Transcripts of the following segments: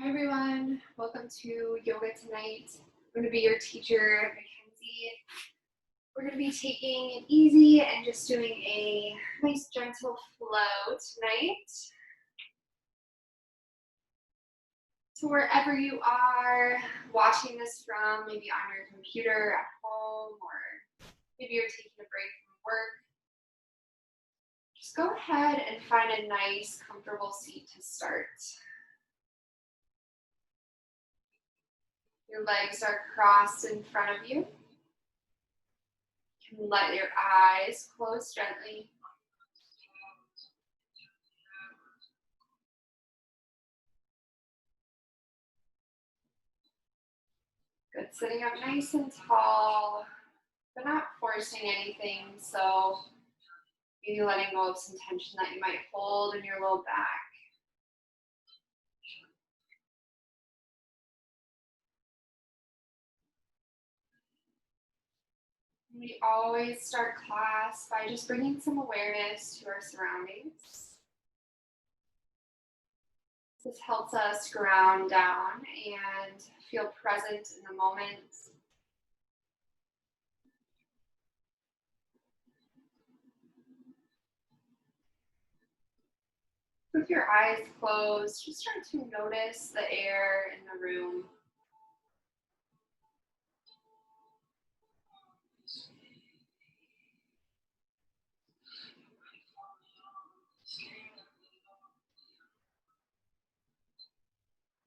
Hi everyone, welcome to Yoga Tonight. I'm going to be your teacher, Mackenzie. We're going to be taking it easy and just doing a nice gentle flow tonight. So wherever you are watching this from, maybe on your computer at home, or maybe you're taking a break from work, just go ahead and find a nice, comfortable seat to start. Your legs are crossed in front of you. You can let your eyes close gently. Good, sitting up nice and tall, but not forcing anything. So maybe letting go of some tension that you might hold in your low back. We always start class by just bringing some awareness to our surroundings. This helps us ground down and feel present in the moment. With your eyes closed, just start to notice the air in the room.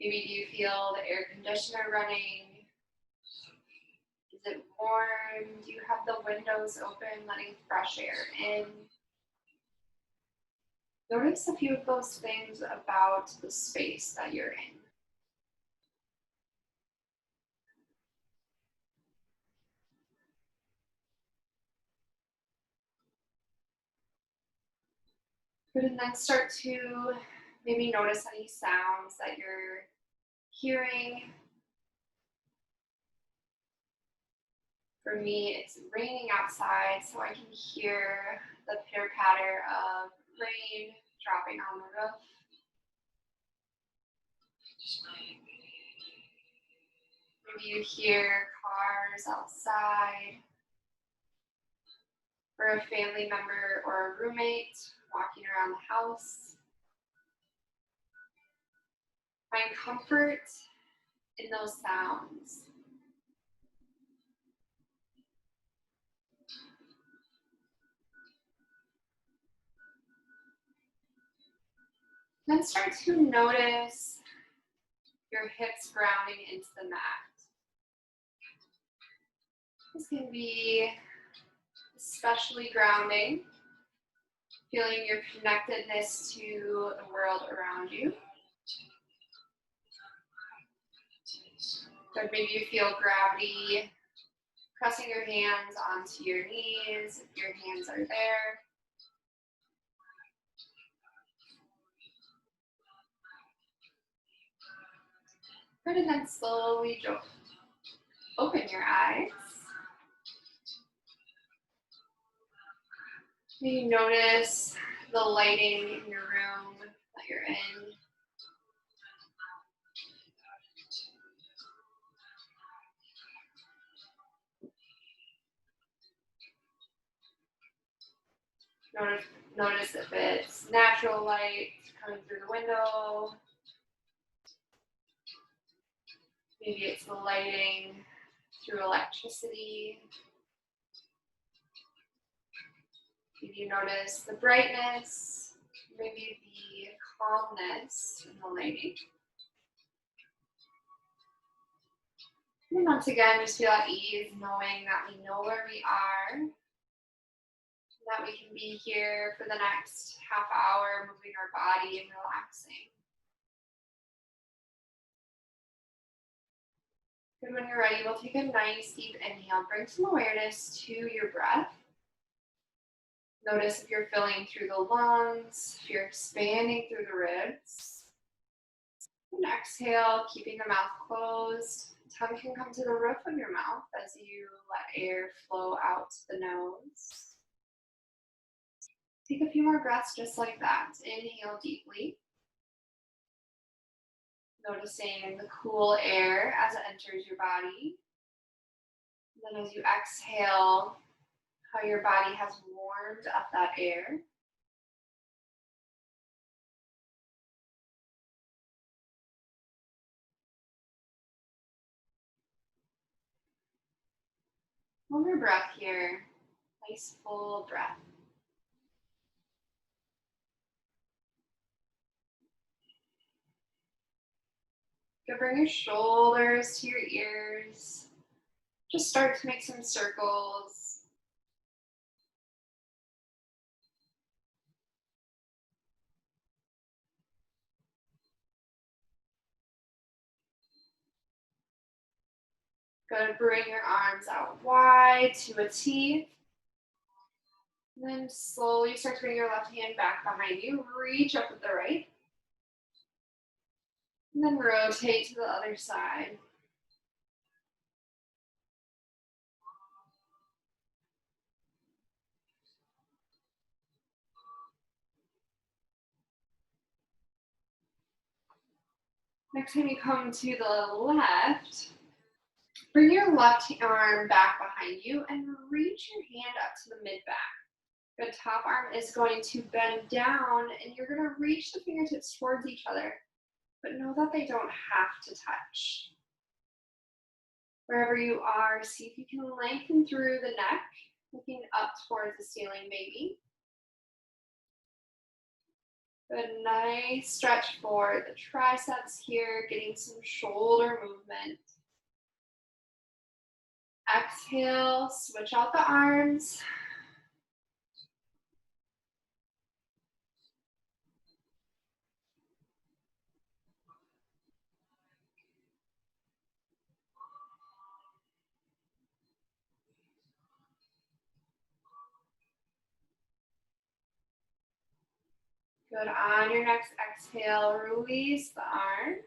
Maybe do you feel the air conditioner running? Is it warm? Do you have the windows open, letting fresh air in? Notice a few of those things about the space that you're in. Good, and then start to maybe notice any sounds that you're hearing. For me, it's raining outside, so I can hear the pitter-patter of rain dropping on the roof. Maybe you hear cars outside, or a family member or a roommate walking around the house. Find comfort in those sounds. Then start to notice your hips grounding into the mat. This can be especially grounding, feeling your connectedness to the world around you. But maybe you feel gravity pressing your hands onto your knees, if your hands are there. Good, and then slowly open your eyes. Maybe notice the lighting in your room that you're in. Notice if it's natural light coming through the window. Maybe it's the lighting through electricity. Maybe you notice the brightness, maybe the calmness in the lighting. And once again, just feel at ease knowing that we know where we are, that we can be here for the next half hour, moving our body and relaxing. Good, when you're ready, we'll take a nice deep inhale. Bring some awareness to your breath. Notice if you're filling through the lungs, if you're expanding through the ribs. And exhale, keeping the mouth closed. Tongue can come to the roof of your mouth as you let air flow out the nose. Take a few more breaths just like that. Inhale deeply. Noticing the cool air as it enters your body. And then as you exhale, how your body has warmed up that air. One more breath here. Nice full breath. Good, bring your shoulders to your ears. Just start to make some circles. Good, bring your arms out wide to a T. And then slowly start to bring your left hand back behind you. Reach up with the right. And then rotate to the other side. Next time you come to the left, bring your left arm back behind you and reach your hand up to the mid-back. The top arm is going to bend down and you're going to reach the fingertips towards each other, but know that they don't have to touch. Wherever you are, see if you can lengthen through the neck, looking up towards the ceiling maybe. Good, nice stretch for the triceps here, getting some shoulder movement. Exhale, switch out the arms. Good, on your next exhale, release the arms.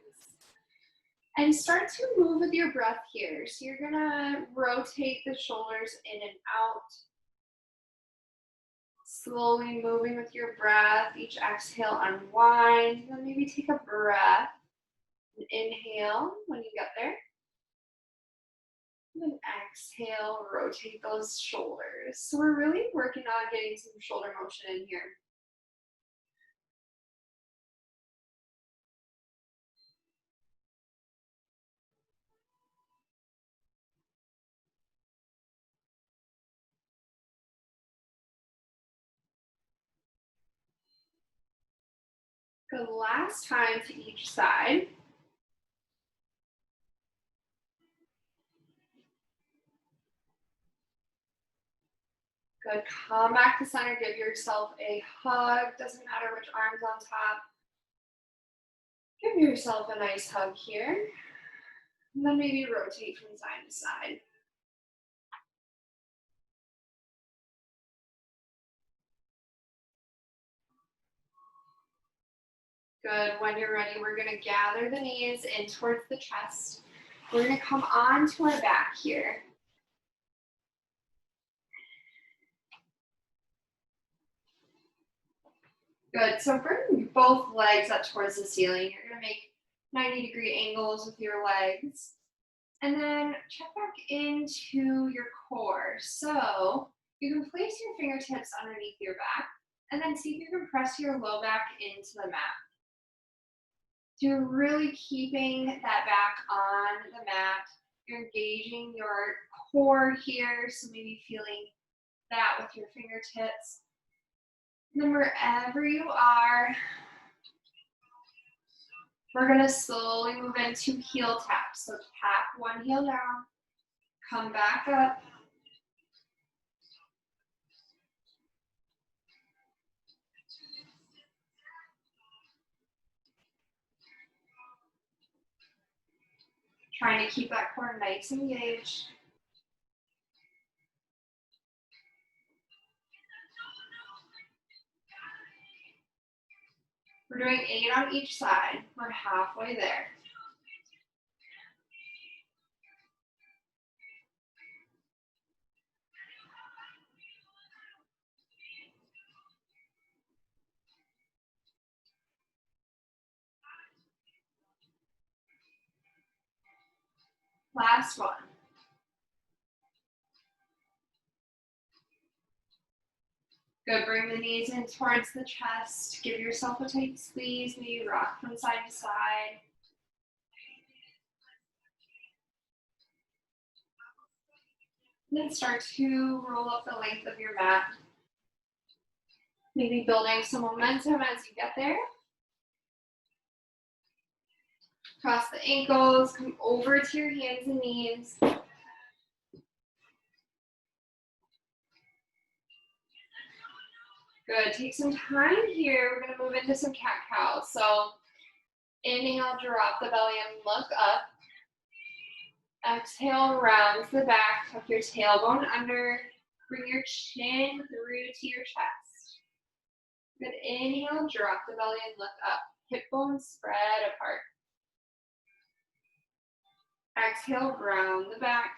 And start to move with your breath here. So you're gonna rotate the shoulders in and out. Slowly moving with your breath. Each exhale, unwind. And then maybe take a breath. And inhale when you get there. And then exhale, rotate those shoulders. So we're really working on getting some shoulder motion in here. Good, last time to each side. Good, come back to center, give yourself a hug. Doesn't matter which arm's on top. Give yourself a nice hug here. And then maybe rotate from side to side. Good, when you're ready, we're gonna gather the knees in towards the chest. We're gonna come onto our back here. Good, so bring both legs up towards the ceiling. You're gonna make 90-degree angles with your legs. And then check back into your core. So you can place your fingertips underneath your back and then see if you can press your low back into the mat. So you're really keeping that back on the mat. You're engaging your core here, so maybe feeling that with your fingertips. And then wherever you are, we're gonna slowly move into heel taps. So tap one heel down, come back up. Trying to keep that core nice and engaged. We're doing 8 on each side. We're halfway there. Last one. Good, bring the knees in towards the chest. Give yourself a tight squeeze, maybe rock from side to side. And then start to roll up the length of your mat. Maybe building some momentum as you get there. Cross the ankles, come over to your hands and knees. Good, take some time here. We're gonna move into some cat-cow. So inhale, drop the belly and look up. Exhale, round the back, tuck your tailbone under. Bring your chin through to your chest. Good, inhale, drop the belly and look up. Hip bones spread apart. Exhale, round the back.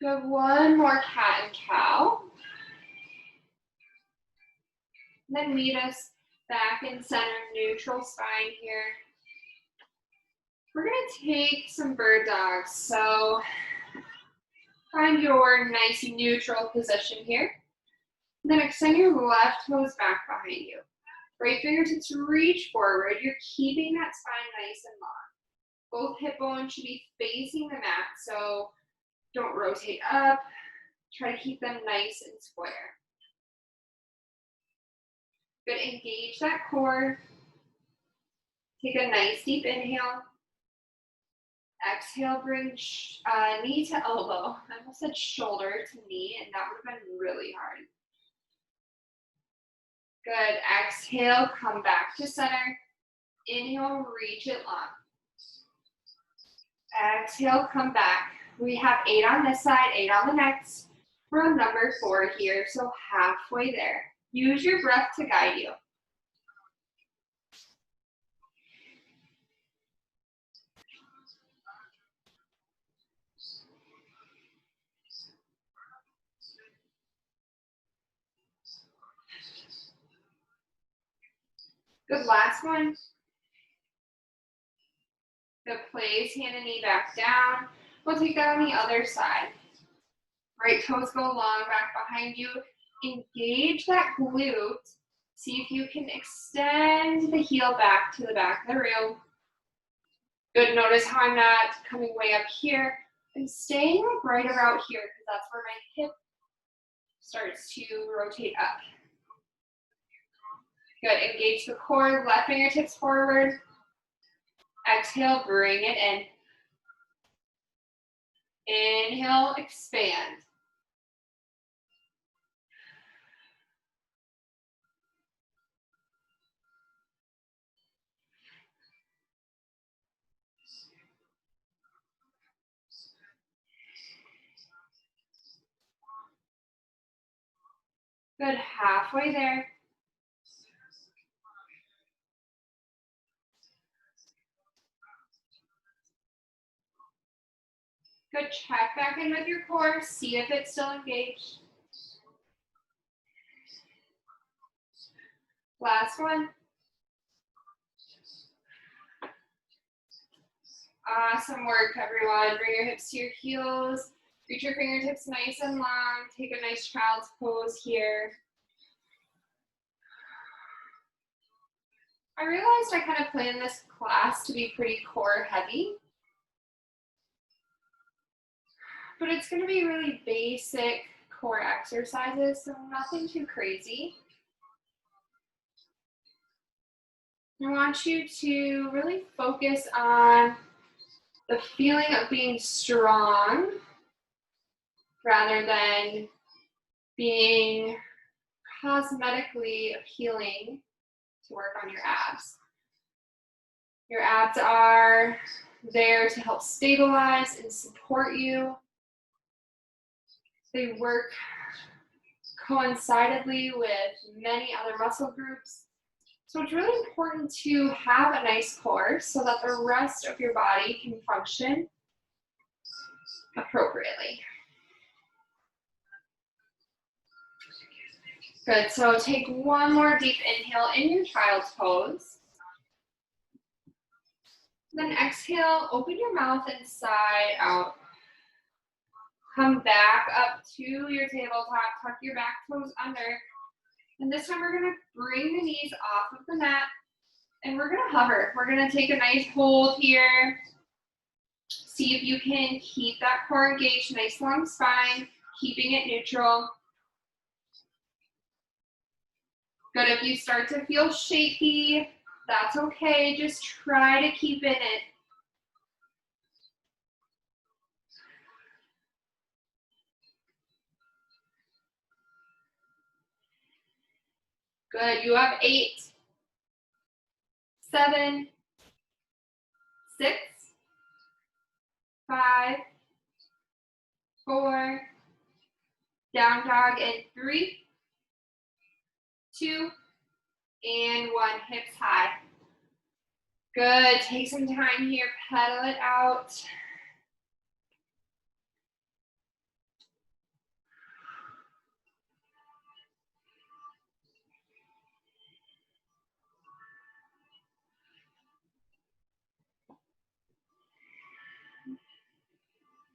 Good, one more cat and cow. And then meet us back in center, neutral spine here. We're gonna take some bird dogs. So find your nice neutral position here. And then extend your left toes back behind you. Right fingertips reach forward. You're keeping that spine nice and long. Both hip bones should be facing the mat, so don't rotate up. Try to keep them nice and square. Good, engage that core. Take a nice deep inhale. Exhale, bring knee to elbow. I almost said shoulder to knee, and that would have been really hard. Good, exhale, come back to center. Inhale, reach it long. Exhale, come back. We have 8 on this side, 8 on the next. We're on number 4 here, so halfway there. Use your breath to guide you. Good, last one. Good, place hand and knee back down. We'll take that on the other side. Right toes go long back behind you. Engage that glute. See if you can extend the heel back to the back of the room. Good, notice how I'm not coming way up here. I'm staying like right about here because that's where my hip starts to rotate up. Good, engage the core, left fingertips forward. Exhale, bring it in. Inhale, expand. Good, halfway there. Good, check back in with your core, see if it's still engaged. Last one. Awesome work, everyone. Bring your hips to your heels. Reach your fingertips nice and long. Take a nice child's pose here. I realized I kind of planned this class to be pretty core heavy. But it's going to be really basic core exercises, so nothing too crazy. I want you to really focus on the feeling of being strong rather than being cosmetically appealing to work on your abs. Your abs are there to help stabilize and support you. They work coincidentally with many other muscle groups So it's really important to have a nice core so that the rest of your body can function appropriately. Good, so take one more deep inhale in your child's pose. Then exhale, open your mouth and side out. Come back up to your tabletop, tuck your back toes under. And this time we're gonna bring the knees off of the mat and we're gonna hover. We're gonna take a nice hold here. See if you can keep that core engaged, nice long spine, keeping it neutral. Good, if you start to feel shaky, that's okay, just try to keep in it. Good, you have 8, 7, 6, 5, 4, down dog in 3, 2, and 1, hips high. Good, take some time here, pedal it out.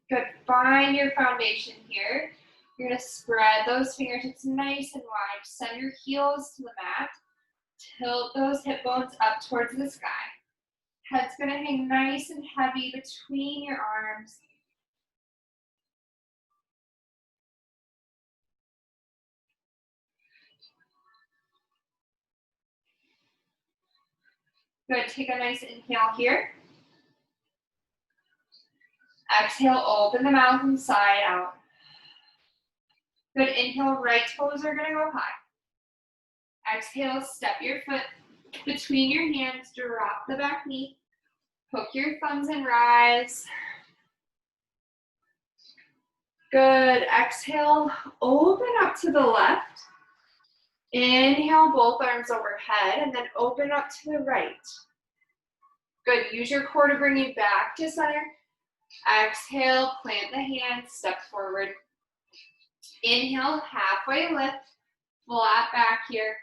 Good, find your foundation here. You're gonna spread those fingertips nice and wide. Send your heels to the mat. Tilt those hip bones up towards the sky. Head's gonna hang nice and heavy between your arms. Good, take a nice inhale here. Exhale, open the mouth and side out. Good, inhale, right toes are gonna go high. Exhale, step your foot between your hands, drop the back knee. Hook your thumbs and rise. Good, exhale, open up to the left. Inhale, both arms overhead, and then open up to the right. Good, use your core to bring you back to center. Exhale, plant the hands, step forward. Inhale, halfway lift, flat back here.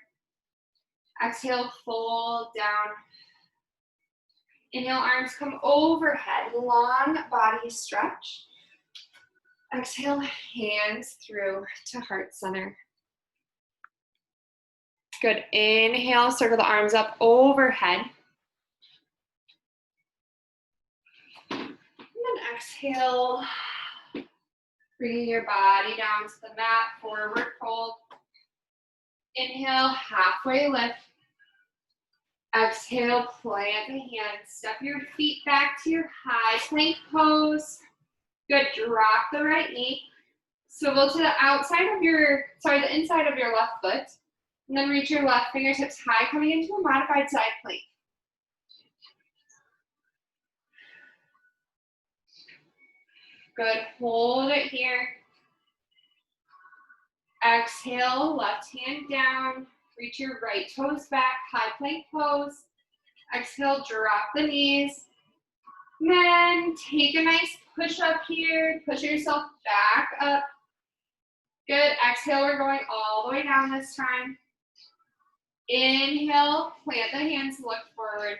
Exhale, fold down. Inhale, arms come overhead, long body stretch. Exhale, hands through to heart center. Good, inhale, circle the arms up overhead. And then exhale, bringing your body down to the mat, forward fold. Inhale, halfway lift. Exhale, plant the hands. Step your feet back to your high plank pose. Good, drop the right knee. Swivel to the outside of your, the inside of your left foot. And then reach your left fingertips high, coming into a modified side plank. Good, hold it here. Exhale, left hand down. Reach your right toes back, high plank pose. Exhale, drop the knees. Then take a nice push up here. Push yourself back up. Good, exhale, we're going all the way down this time. Inhale, plant the hands, look forward.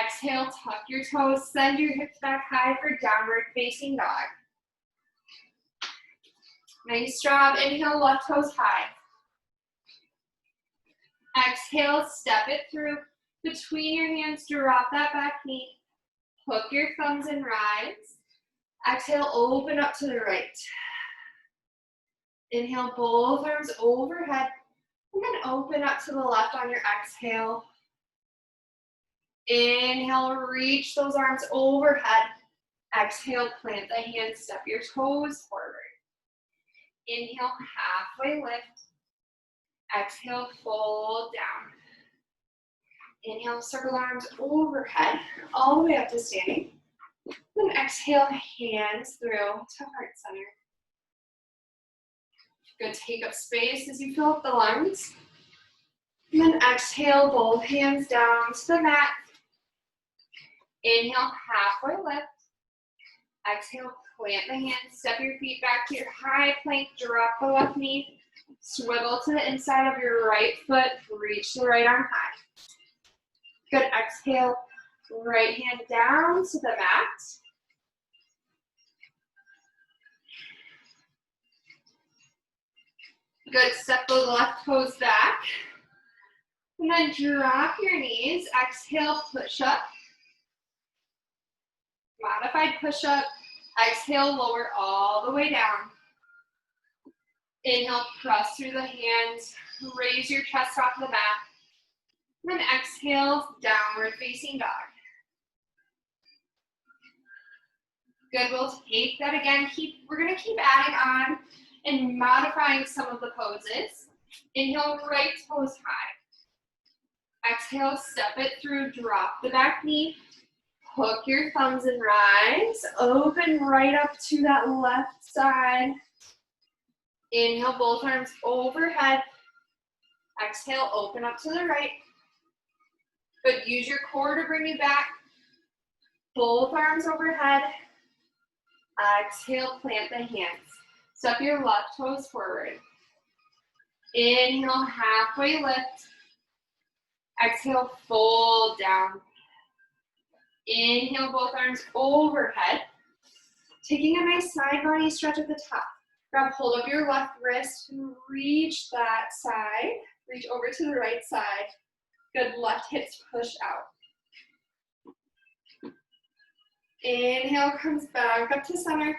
Exhale, tuck your toes, send your hips back high for downward facing dog. Nice job, inhale, left toes high. Exhale, step it through. Between your hands, drop that back knee. Hook your thumbs and rise. Exhale, open up to the right. Inhale, both arms overhead. And then open up to the left on your exhale. Inhale, reach those arms overhead. Exhale, plant the hands, step your toes forward. Inhale, halfway lift. Exhale, fold down. Inhale, circle arms overhead, all the way up to standing. Then exhale, hands through to heart center. Good, take up space as you fill up the lungs. And then exhale, both hands down to the mat. Inhale, halfway lift. Exhale, plant the hands, step your feet back to your high plank, drop the left knee, swivel to the inside of your right foot, reach the right arm high. Good, exhale, right hand down to the mat. Good, step the left toes back. And then drop your knees, exhale, push up. Modified push up. Exhale, lower all the way down. Inhale, press through the hands, raise your chest off the mat. Then exhale, downward facing dog. Good, we'll take that again. We're gonna keep adding on and modifying some of the poses. Inhale, right toes high. Exhale, step it through, drop the back knee. Hook your thumbs and rise. Open right up to that left side. Inhale, both arms overhead. Exhale, open up to the right. Good, use your core to bring you back. Both arms overhead. Exhale, plant the hands. Step your left toes forward. Inhale, halfway lift. Exhale, fold down. Inhale, both arms overhead. Taking a nice side body stretch at the top. Grab hold of your left wrist and reach that side. Reach over to the right side. Good, left hips push out. Inhale, comes back up to center.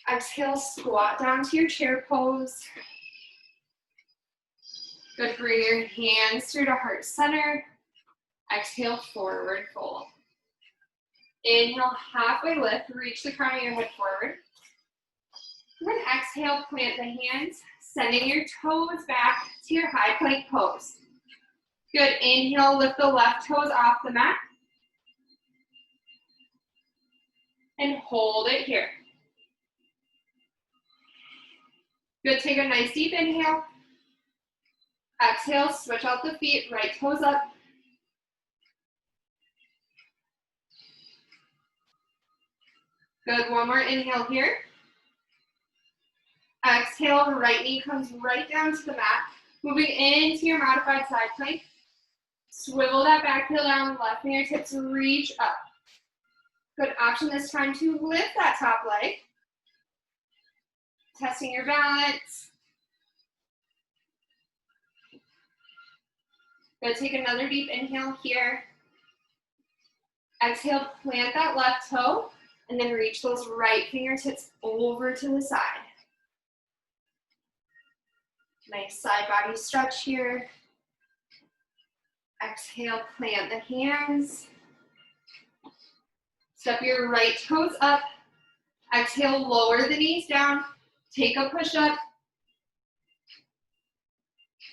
Exhale, squat down to your chair pose. Good, bring your hands through to heart center. Exhale, forward fold. Inhale, halfway lift, reach the crown of your head forward. And then exhale, plant the hands, sending your toes back to your high plank pose. Good, inhale, lift the left toes off the mat. And hold it here. Good, take a nice deep inhale. Exhale, switch out the feet, right toes up. Good, one more inhale here. Exhale, right knee comes right down to the mat. Moving into your modified side plank. Swivel that back heel down, left fingertips reach up. Good option this time to lift that top leg. Testing your balance. Good, take another deep inhale here. Exhale, plant that left toe, and then reach those right fingertips over to the side. Nice side body stretch here. Exhale, plant the hands. Step your right toes up. Exhale, lower the knees down. Take a push up.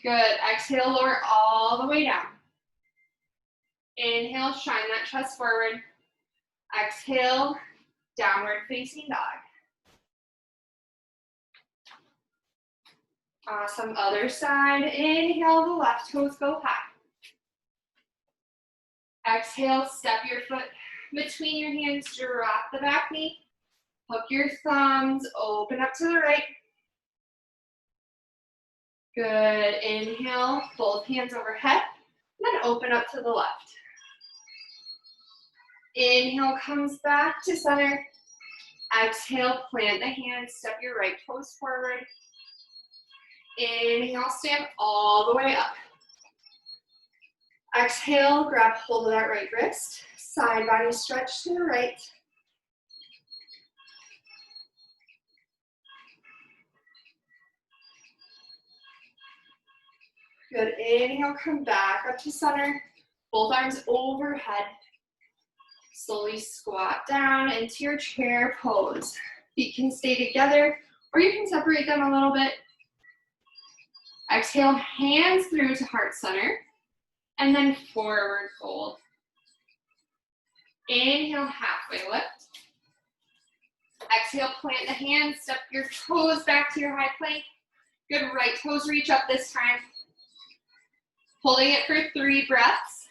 Good, exhale, lower all the way down. Inhale, shine that chest forward. Exhale, downward facing dog. Awesome, other side. Inhale, the left toes go high. Exhale, step your foot between your hands, drop the back knee. Hook your thumbs, open up to the right. Good, inhale, both hands overhead. Then open up to the left. Inhale, comes back to center. Exhale, plant the hands, step your right toes forward. Inhale, stand all the way up. Exhale, grab hold of that right wrist. Side body stretch to the right. Good, inhale, come back up to center. Both arms overhead. Slowly squat down into your chair pose. Feet can stay together, or you can separate them a little bit. Exhale, hands through to heart center, and then forward fold. Inhale, halfway lift. Exhale, plant the hands, step your toes back to your high plank. Good, right toes reach up this time. Holding it for 3 breaths.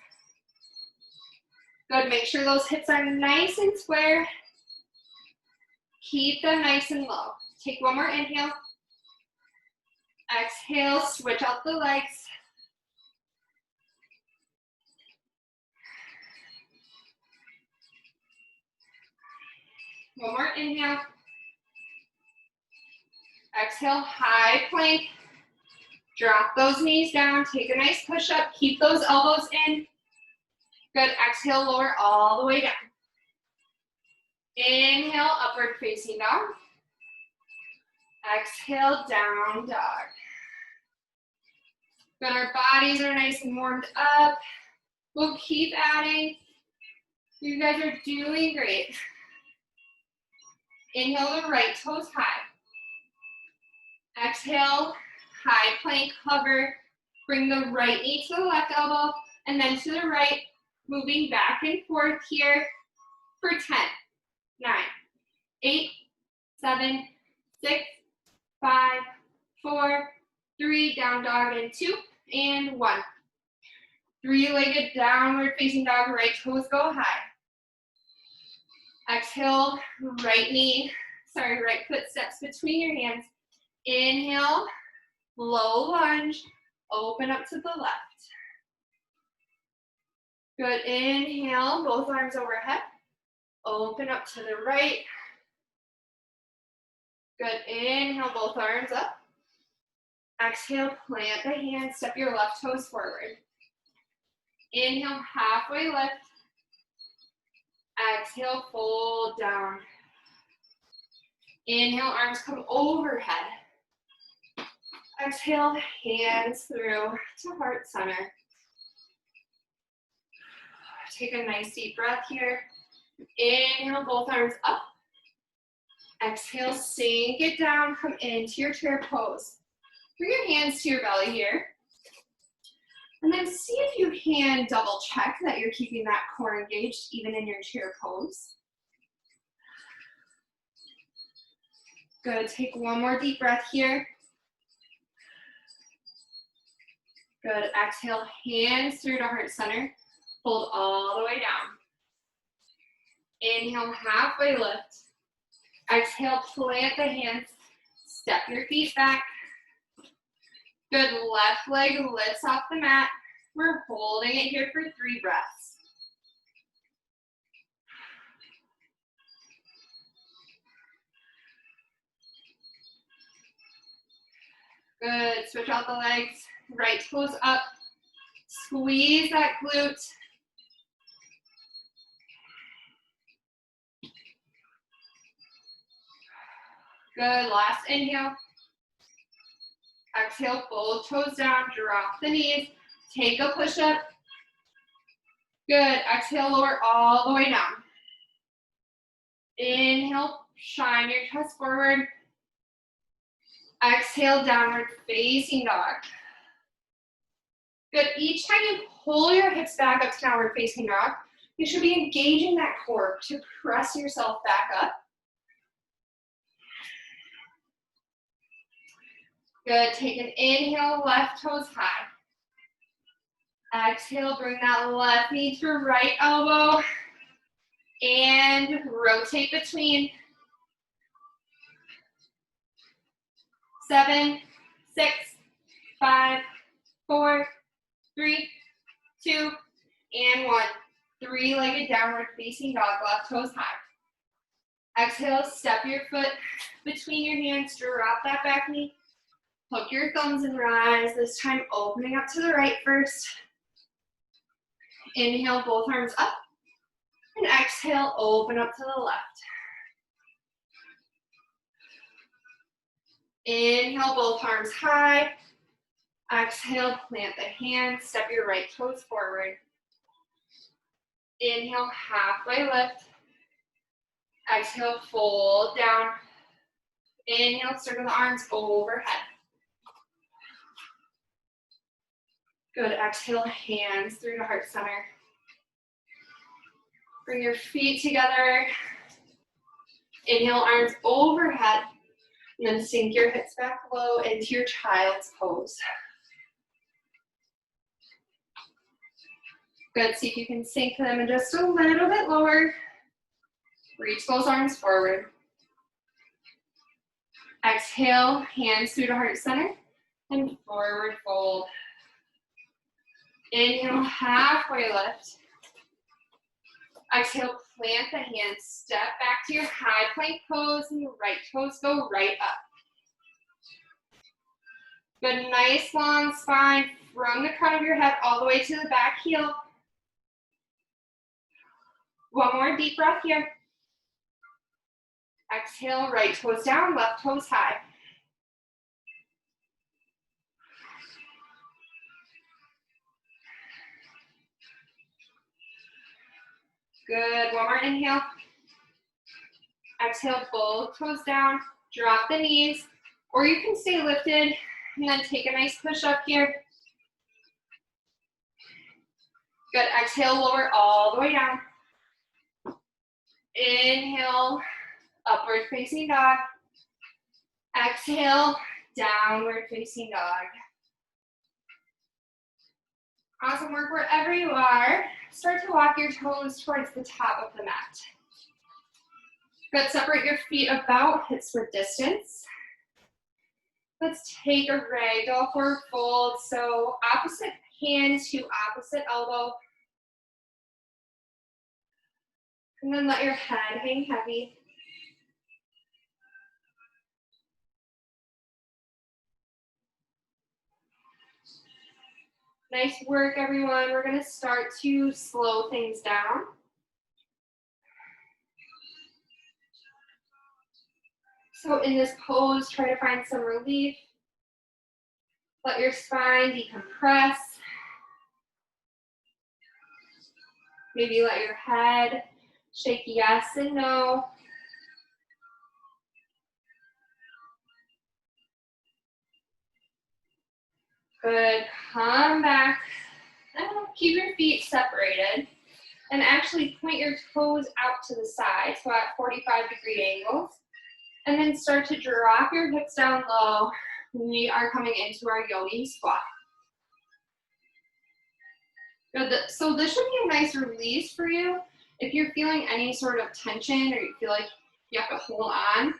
Good, make sure those hips are nice and square. Keep them nice and low. Take one more inhale. Exhale, switch out the legs. One more inhale. Exhale, high plank. Drop those knees down, take a nice push up, keep those elbows in. Good, exhale, lower all the way down. Inhale, upward facing dog. Exhale, down dog. Good, our bodies are nice and warmed up. We'll keep adding. You guys are doing great. Inhale the right toes high. Exhale, high plank hover. Bring the right knee to the left elbow and then to the right, moving back and forth here for 10, 9, 8, 7, 6, 5, 4, 3, down dog, and 2, and 1. 3-legged downward facing dog, right toes go high. Exhale, right foot steps between your hands. Inhale, low lunge, open up to the left. Good, inhale, both arms overhead. Open up to the right. Good, inhale, both arms up. Exhale, plant the hands, step your left toes forward. Inhale, halfway lift. Exhale, fold down. Inhale, arms come overhead. Exhale, hands through to heart center. Take a nice deep breath here. Inhale, both arms up. Exhale, sink it down, come into your chair pose. Bring your hands to your belly here. And then see if you can double check that you're keeping that core engaged even in your chair pose. Good, take one more deep breath here. Good, exhale, hands through to heart center. Hold all the way down. Inhale, halfway lift. Exhale, plant the hands. Step your feet back. Good, left leg lifts off the mat. We're holding it here for 3 breaths. Good, switch out the legs. Right toes up. Squeeze that glute. Good, last inhale. Exhale, both toes down, drop the knees. Take a push up. Good, exhale, lower all the way down. Inhale, shine your chest forward. Exhale, downward facing dog. Good, each time you pull your hips back up to downward facing dog, you should be engaging that core to press yourself back up. Good, take an inhale, left toes high. Exhale, bring that left knee to right elbow and rotate between. 7, 6, 5, 4, 3, 2, and 1. 3-legged downward facing dog, left toes high. Exhale, step your foot between your hands, drop that back knee. Hook your thumbs and rise, this time opening up to the right first. Inhale, both arms up. And exhale, open up to the left. Inhale, both arms high. Exhale, plant the hands, step your right toes forward. Inhale, halfway lift. Exhale, fold down. Inhale, circle the arms overhead. Good, exhale, hands through to heart center. Bring your feet together. Inhale, arms overhead. And then sink your hips back low into your child's pose. Good, see if you can sink them in just a little bit lower. Reach those arms forward. Exhale, hands through to heart center and forward fold. Inhale, halfway lift. Exhale, plant the hands, step back to your high plank pose, and the right toes go right up. Good, nice long spine from the crown of your head all the way to the back heel. One more deep breath here. Exhale, right toes down, left toes high. Good, one more inhale. Exhale, both toes down, drop the knees, or you can stay lifted and then take a nice push up here. Good, exhale, lower all the way down. Inhale, upward facing dog. Exhale, downward facing dog. Awesome work wherever you are. Start to walk your toes towards the top of the mat. Good, separate your feet about hips width distance. Let's take a ragdoll forward fold. So opposite hand to opposite elbow. And then let your head hang heavy. Nice work, everyone. We're gonna start to slow things down. So in this pose, try to find some relief. Let your spine decompress. Maybe let your head shake yes and no. Good, come back. Keep your feet separated. And actually point your toes out to the side, so at 45-degree angles. And then start to drop your hips down low. We are coming into our yogi squat. Good. So this should be a nice release for you. If you're feeling any sort of tension or you feel like you have to hold on,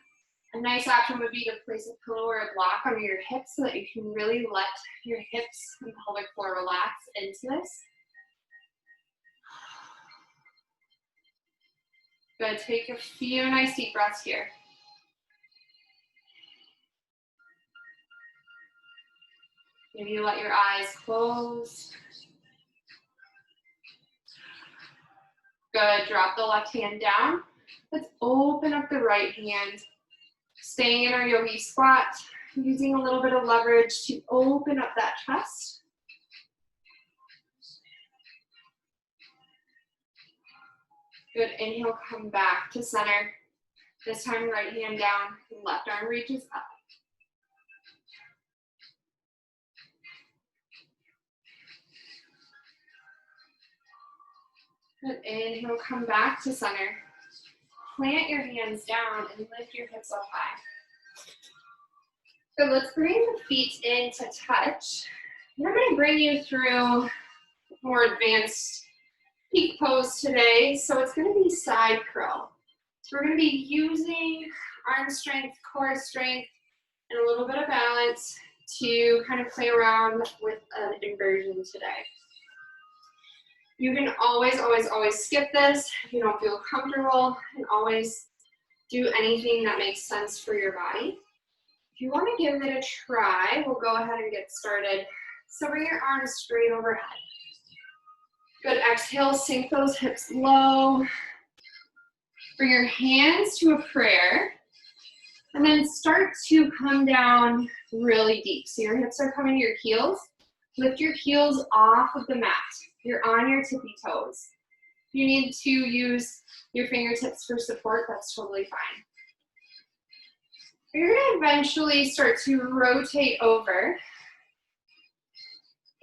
a nice option would be to place a pillow or a block under your hips so that you can really let your hips and pelvic floor relax into this. Good, take a few nice deep breaths here. Maybe you let your eyes close. Good, drop the left hand down. Let's open up the right hand. Staying in our yogi squat, using a little bit of leverage to open up that chest. Good, inhale, come back to center. This time, right hand down, left arm reaches up. Good, inhale, come back to center. Plant your hands down and lift your hips up high. Good, let's bring the feet in to touch. And I'm gonna bring you through more advanced peak pose today. So it's gonna be side curl. So we're gonna be using arm strength, core strength, and a little bit of balance to kind of play around with an inversion today. You can always, always, always skip this if you don't feel comfortable, and always do anything that makes sense for your body. If you want to give it a try, we'll go ahead and get started. So bring your arms straight overhead. Good, exhale, sink those hips low. Bring your hands to a prayer, and then start to come down really deep. So your hips are coming to your heels. Lift your heels off of the mat. You're on your tippy toes. If you need to use your fingertips for support, that's totally fine. You're gonna eventually start to rotate over,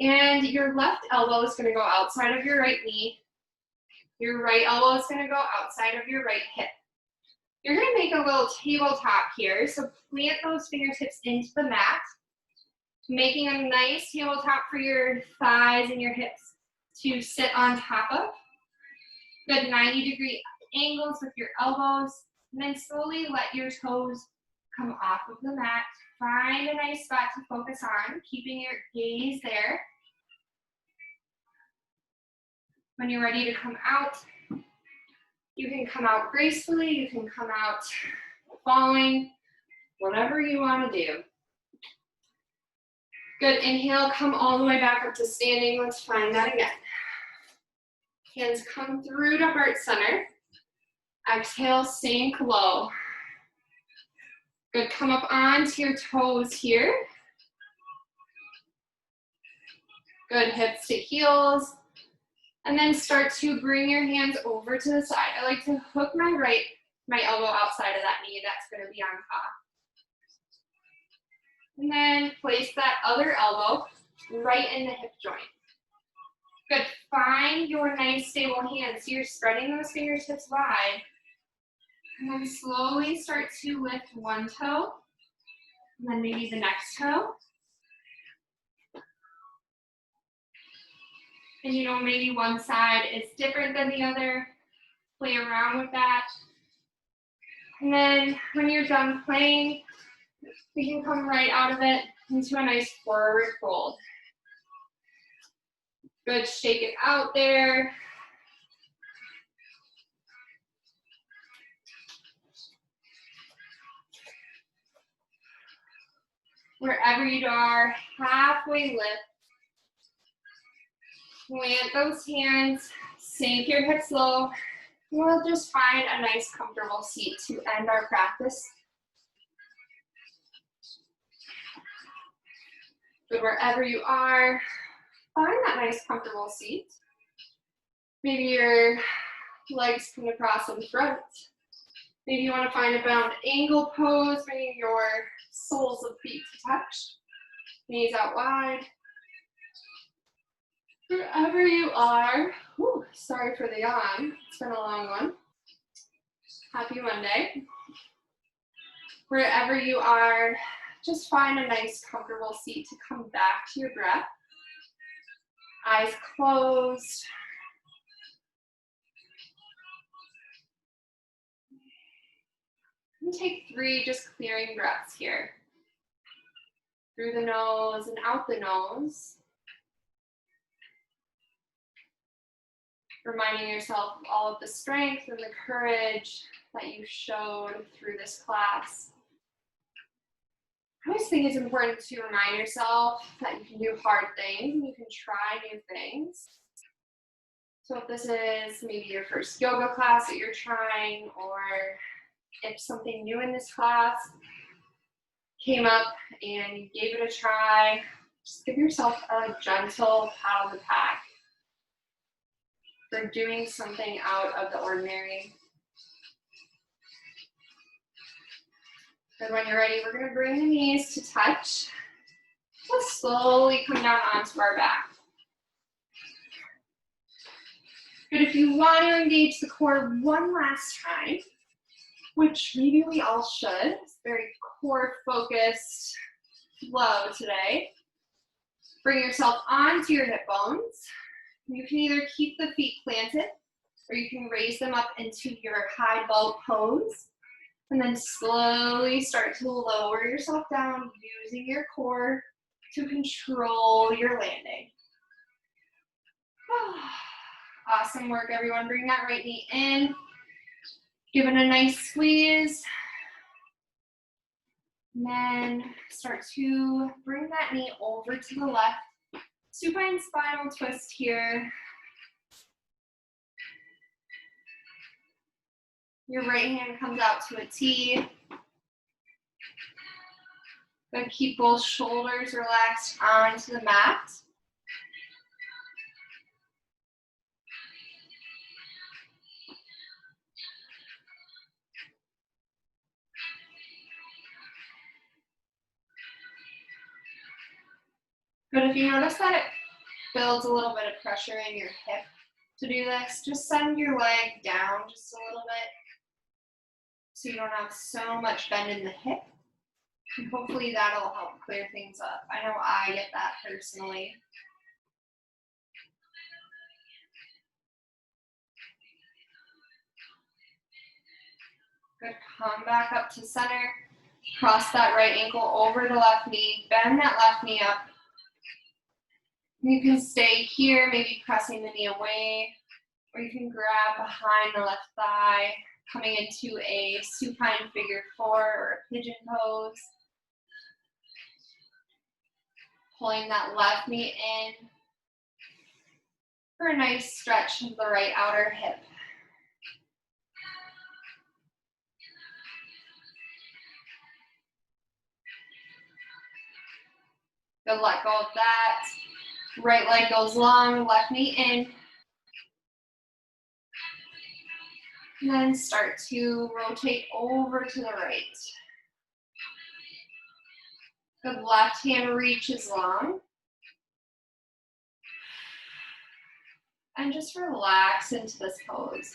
and your left elbow is gonna go outside of your right knee. Your right elbow is gonna go outside of your right hip. You're gonna make a little tabletop here, so plant those fingertips into the mat, making a nice tabletop for your thighs and your hips to sit on top of. Good 90-degree angles with your elbows, and then slowly let your toes come off of the mat. Find a nice spot to focus on, keeping your gaze there. When you're ready to come out, you can come out gracefully, you can come out falling, whatever you want to do. Good, inhale, come all the way back up to standing. Let's find that again. Hands come through to heart center. Exhale, sink low. Good, come up onto your toes here. Good, hips to heels. And then start to bring your hands over to the side. I like to hook my elbow outside of that knee. That's gonna be on top. And then place that other elbow right in the hip joint. Good, find your nice stable hands. So you're spreading those fingertips wide. And then slowly start to lift one toe, and then maybe the next toe. And you know, maybe one side is different than the other. Play around with that. And then when you're done playing, we can come right out of it into a nice forward fold. Good, shake it out there. Wherever you are, halfway lift. Plant those hands, sink your hips low. We'll just find a nice comfortable seat to end our practice. Good, wherever you are, find that nice comfortable seat. Maybe your legs come across in front. Maybe you want to find a bound angle pose, bringing your soles of feet to touch. Knees out wide. Wherever you are, whew, sorry for the yawn, it's been a long one. Happy Monday. Wherever you are, just find a nice comfortable seat to come back to your breath. Eyes closed. And take 3 just clearing breaths here. Through the nose and out the nose. Reminding yourself of all of the strength and the courage that you showed through this class. I always think it's important to remind yourself that you can do hard things and you can try new things. So if this is maybe your first yoga class that you're trying, or if something new in this class came up and you gave it a try, just give yourself a gentle pat on the back for doing something out of the ordinary. Good, when you're ready, we're gonna bring the knees to touch. We'll slowly come down onto our back. Good, if you want to engage the core one last time, which maybe we all should, it's very core focused flow today. Bring yourself onto your hip bones. You can either keep the feet planted, or you can raise them up into your high boat pose, and then slowly start to lower yourself down using your core to control your landing. Awesome work, everyone. Bring that right knee in. Give it a nice squeeze. And then start to bring that knee over to the left. Supine spinal twist here. Your right hand comes out to a T. Good, keep both shoulders relaxed onto the mat. Good, if you notice that it builds a little bit of pressure in your hip to do this, just send your leg down just a little bit so you don't have so much bend in the hip. And hopefully that'll help clear things up. I know I get that personally. Good, come back up to center. Cross that right ankle over the left knee. Bend that left knee up. You can stay here, maybe pressing the knee away, or you can grab behind the left thigh, coming into a supine figure four or a pigeon pose. Pulling that left knee in for a nice stretch of the right outer hip. Good, let go of that. Right leg goes long, left knee in. And then start to rotate over to the right. Good, left hand reaches long. And just relax into this pose.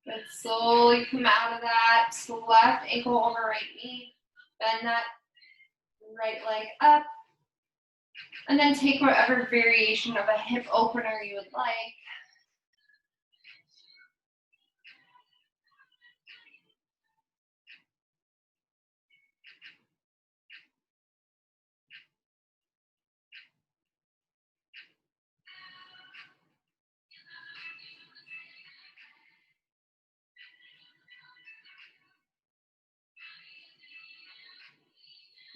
Good, slowly come out of that. Left ankle over right knee. Bend that right leg up. And then take whatever variation of a hip opener you would like.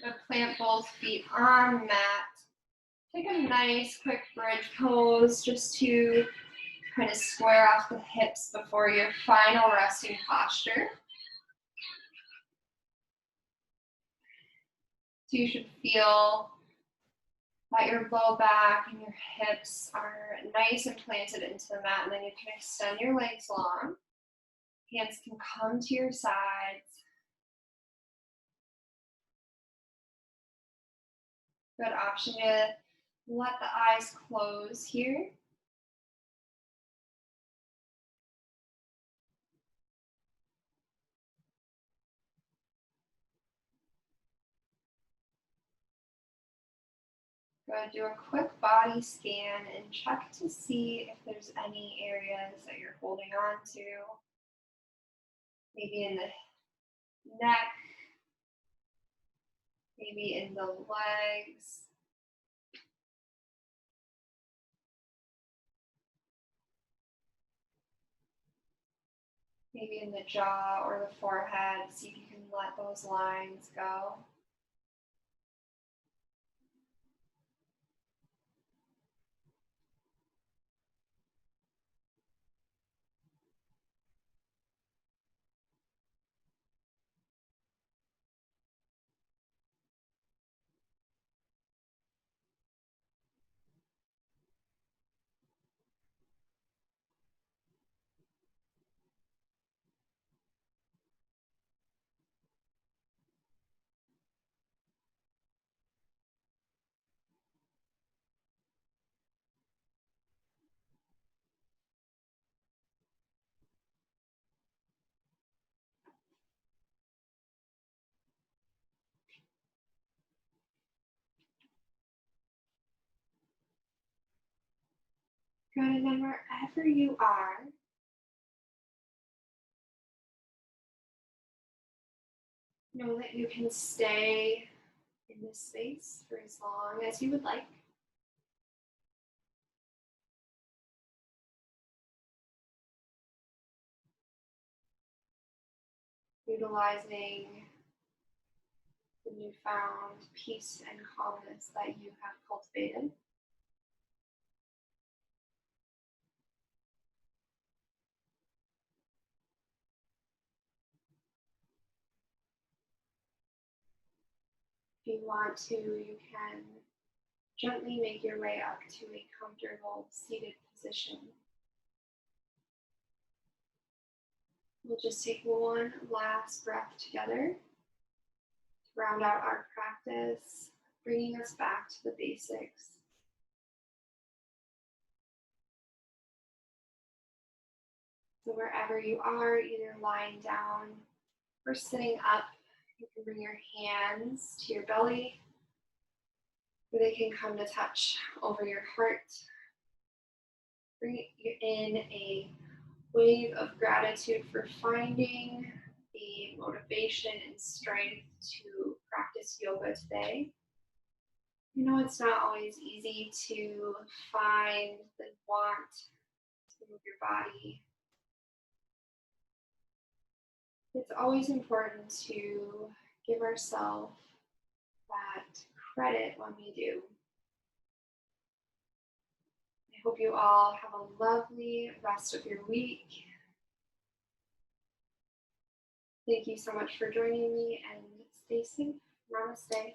Good, plant both feet on the mat. Take a nice quick bridge pose just to kind of square off the hips before your final resting posture. So you should feel that your low back and your hips are nice and planted into the mat, and then you can extend your legs long. Hands can come to your sides. Good option to let the eyes close here. Good, do a quick body scan and check to see if there's any areas that you're holding on to. Maybe in the neck, maybe in the legs. Maybe in the jaw or the forehead. See if you can let those lines go. Good, and then wherever you are, know that you can stay in this space for as long as you would like. Utilizing the newfound peace and calmness that you have cultivated. If you want to, you can gently make your way up to a comfortable seated position. We'll just take one last breath together to round out our practice, bringing us back to the basics. So wherever you are, either lying down or sitting up, you can bring your hands to your belly, where they can come to touch over your heart. Bring in a wave of gratitude for finding the motivation and strength to practice yoga today. You know, it's not always easy to find the want to move your body. It's always important to give ourselves that credit when we do. I hope you all have a lovely rest of your week. Thank you so much for joining me, and stay safe. Namaste.